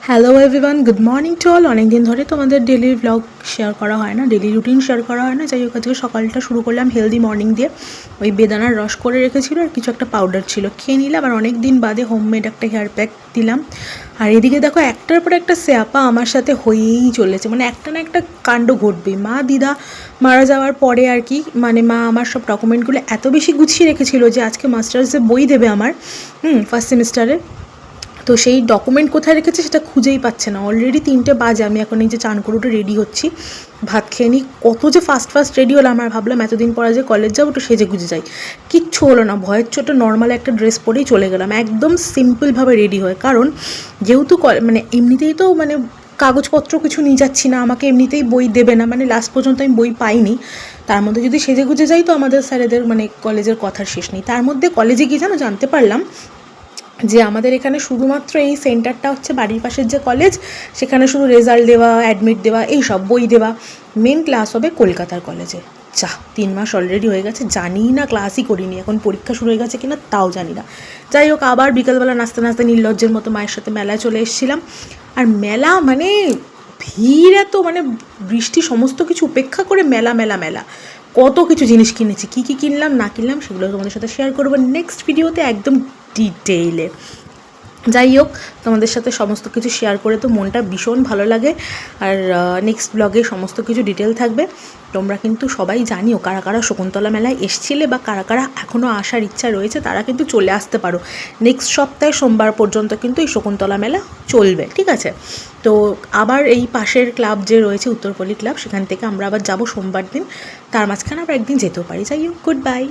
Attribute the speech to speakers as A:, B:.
A: Hello everyone, good morning to all. অনেক দিন ধরে তোমাদের ডেলি ব্লগ শেয়ার করা হয় না, ডেলি রুটিন শেয়ার করা হয় না। যাই হোক, আজকে সকালটা শুরু করলাম হেলদি মর্নিং দিয়ে। ওই বেদানার রস করে রেখেছিল আর কিছু একটা পাউডার ছিল, খেয়ে নিলাম। আর অনেক দিন বাদে হোমমেড একটা হেয়ার প্যাক দিলাম। আর এদিকে দেখো, একটার পর একটা স্যাপা আমার সাথে হয়েই চলেছে, মানে একটা না একটা কাণ্ড ঘটবে। মা দিদা মারা যাওয়ার পরে আর কি, মানে মা আমার সব ডকুমেন্টগুলো এত বেশি গুছিয়ে রেখেছিল যে আজকে মাস্টার্সে বই দেবে আমার ফার্স্ট সেমিস্টারে। তো সেই ডকুমেন্ট কোথায় রেখেছে সেটা খুঁজেই পাচ্ছে না। অলরেডি 3টে বাজে, আমি এখন এই যে চান করে উঠে রেডি হচ্ছি, ভাত খেয়ে নিই। কত যে ফাস্ট রেডি হলাম, আর ভাবলাম এতদিন পরে যে কলেজ যাবো একটু সেজে গুজে যাই। কিচ্ছু হলো না, ভয়ের ছোটো নর্মাল একটা ড্রেস পরেই চলে গেলাম, একদম সিম্পলভাবে রেডি হয়। কারণ যেহেতু মানে এমনিতেই তো মানে কাগজপত্র কিছু নিয়ে যাচ্ছি না, আমাকে এমনিতেই বই দেবে না, মানে লাস্ট পর্যন্ত আমি বই পাইনি। তার মধ্যে যদি সেজে গুজে যাই তো আমাদের স্যারেদের মানে কলেজের কথার শেষ নেই। তার মধ্যে কলেজে গিয়ে জানতে পারলাম যে আমাদের এখানে শুধুমাত্র এই সেন্টারটা হচ্ছে বাড়ির পাশের যে কলেজ, সেখানে শুধু রেজাল্ট দেওয়া, অ্যাডমিট দেওয়া, এই সব বই দেওয়া। মেন ক্লাস হবে কলকাতার কলেজে। 3 মাস অলরেডি হয়ে গেছে, জানি না ক্লাসই করিনি, এখন পরীক্ষা শুরু হয়ে গেছে কিনা তাও জানি না। যাই হোক, আবার বিকালবেলা নাচতে নাচতে নির্লজ্জের মতো মায়ের সাথে মেলায় চলে এসেছিলাম। আর মেলা মানে ভিড় এত, মানে বৃষ্টি সমস্ত কিছু উপেক্ষা করে মেলা মেলা মেলা কত কিছু জিনিস কিনেছি। কী কী কিনলাম না কিনলাম সেগুলো তোমাদের সাথে শেয়ার করবো নেক্সট ভিডিওতে একদম ডিটেইলে। যাই হোক, তোমাদের সাথে সমস্ত কিছু শেয়ার করে তো মনটা ভীষণ ভালো লাগে। আর নেক্সট ব্লগে সমস্ত কিছু ডিটেল থাকবে। তোমরা কিন্তু সবাই জানিও কারা কারা শকুন্তলা মেলায় এসছিলে বা কারা কারা এখনও আসার ইচ্ছা রয়েছে, তারা কিন্তু চলে আসতে পারো। নেক্সট সপ্তাহে সোমবার পর্যন্ত কিন্তু এই শকুন্তলা মেলা চলবে, ঠিক আছে? তো আবার এই পাশের ক্লাব যে রয়েছে উত্তরপল্লী ক্লাব, সেখান থেকে আমরা আবার যাব সোমবার দিন। তার মাঝখানে আবার একদিন যেতেও পারি। যাই হোক, গুড বাই।